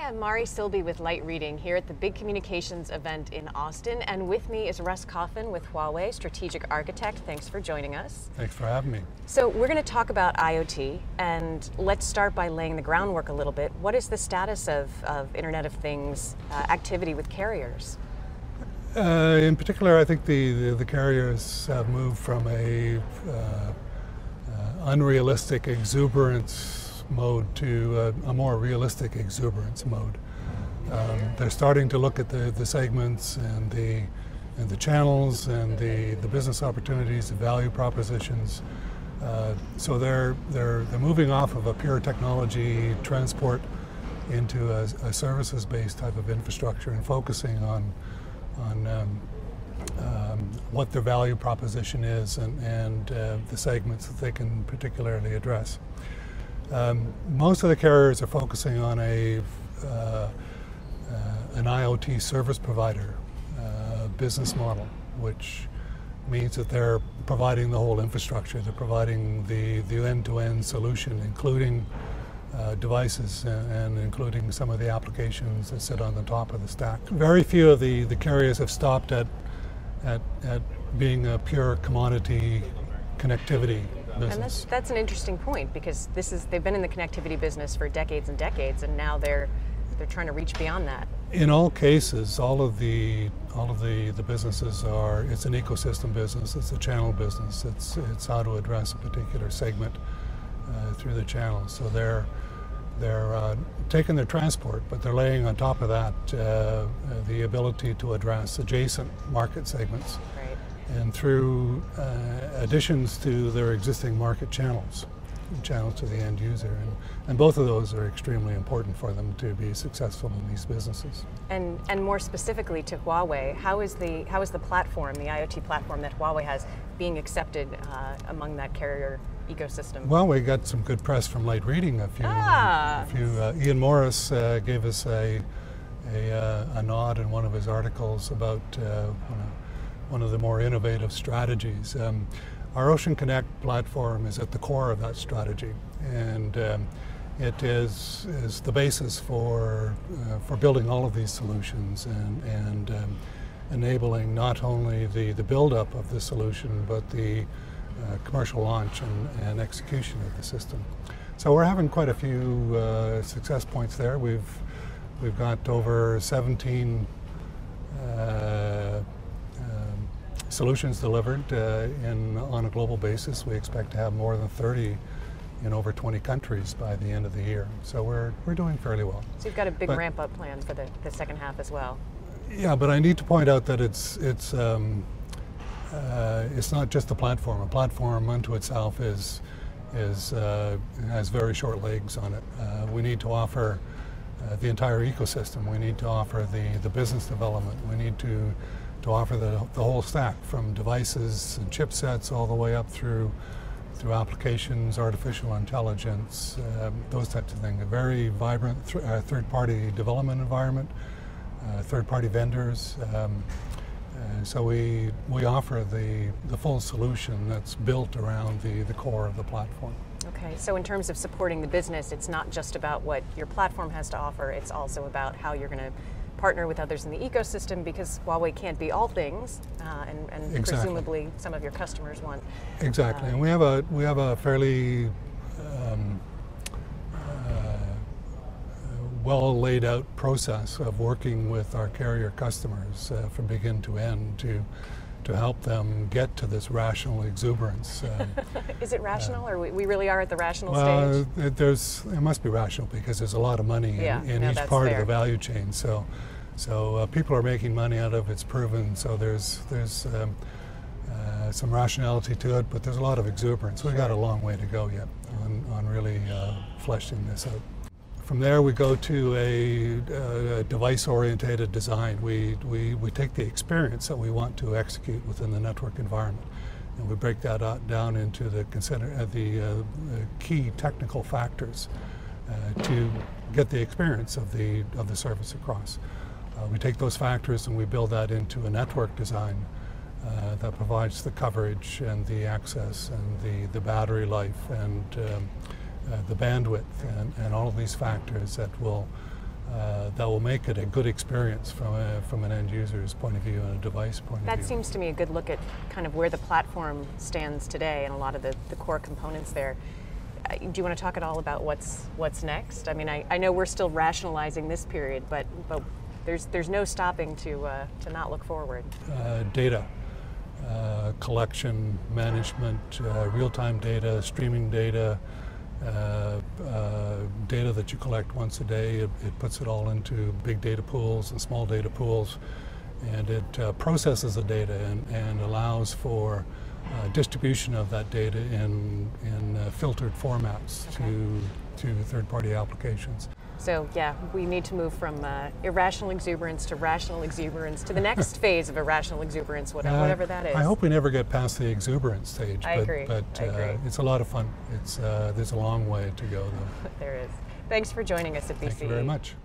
Hi, I'm Mari Silby with Light Reading here at the Big Communications event in Austin, and with me is Russ Coffin with Huawei, Strategic Architect. Thanks for joining us. Thanks for having me. So we're going to talk about IoT, and let's start by laying the groundwork a little bit. What is the status of Internet of Things activity with carriers? In particular, I think the carriers have moved from a unrealistic exuberance mode to a more realistic exuberance mode. They're starting to look at the segments and the channels and the business opportunities, the value propositions. So they're moving off of a pure technology transport into a services-based type of infrastructure and focusing on what their value proposition is and the segments that they can particularly address. Most of the carriers are focusing on an IoT service provider business model, which means that they're providing the whole infrastructure. They're providing the end-to-end solution, including devices and including some of the applications that sit on the top of the stack. Very few of the carriers have stopped at being a pure commodity connectivity business. And that's an interesting point, because they've been in the connectivity business for decades and decades, and now they're trying to reach beyond that. In all cases, all of the businesses are, it's an ecosystem business, it's a channel business, it's how to address a particular segment through the channel. So they're taking their transport, but they're laying on top of that the ability to address adjacent market segments. Right. And through additions to their existing market channels to the end user. And both of those are extremely important for them to be successful in these businesses. And more specifically to Huawei, how is the platform, the IoT platform that Huawei has, being accepted among that carrier ecosystem? Huawei got some good press from Light Reading. Ian Morris gave us a nod in one of his articles about one of the more innovative strategies. Our Ocean Connect platform is at the core of that strategy, and it is the basis for building all of these solutions and enabling not only the build-up of the solution, but the commercial launch and execution of the system. So we're having quite a few success points there. We've got over 17 solutions delivered on a global basis. We expect to have more than 30 in over 20 countries by the end of the year. So we're doing fairly well. So you've got a big ramp-up plan for the second half as well. Yeah, but I need to point out that it's not just the platform. A platform unto itself has very short legs on it. We need to offer the entire ecosystem. We need to offer the business development. We need to offer the whole stack, from devices and chipsets all the way up through applications, artificial intelligence, those types of things. A very vibrant third-party development environment, third-party vendors. So we offer the full solution that's built around the core of the platform. Okay, so in terms of supporting the business, it's not just about what your platform has to offer, it's also about how you're going to partner with others in the ecosystem, because Huawei can't be all things, and Exactly. Presumably some of your customers want. Exactly, and we have a fairly well laid out process of working with our carrier customers from begin to end to help them get to this rational exuberance. Is it rational, or we really are at the rational well, stage? It must be rational, because there's a lot of money in each part of the value chain. So people are making money out of it. It's proven. So there's some rationality to it, but there's a lot of exuberance. We've got a long way to go yet on really fleshing this out. From there, we go to a device-orientated design. We take the experience that we want to execute within the network environment, and we break that down into the key technical factors to get the experience of the service across. We take those factors and we build that into a network design that provides the coverage and the access and the battery life and the bandwidth and all of these factors that will that will make it a good experience from an end user's point of view and a device point of view. That seems to me a good look at kind of where the platform stands today and a lot of the core components there. Do you want to talk at all about what's next? I mean, I know we're still rationalizing this period, but there's no stopping to not look forward. Data collection, management, real-time data, streaming data, data that you collect once a day. It puts it all into big data pools and small data pools, and it processes the data and allows for distribution of that data in filtered formats to third-party applications. So yeah, we need to move from irrational exuberance to rational exuberance to the next phase of irrational exuberance, whatever that is. I hope we never get past the exuberance stage. I agree. It's a lot of fun. There's a long way to go though. There is. Thanks for joining us at BCE. Thank you very much.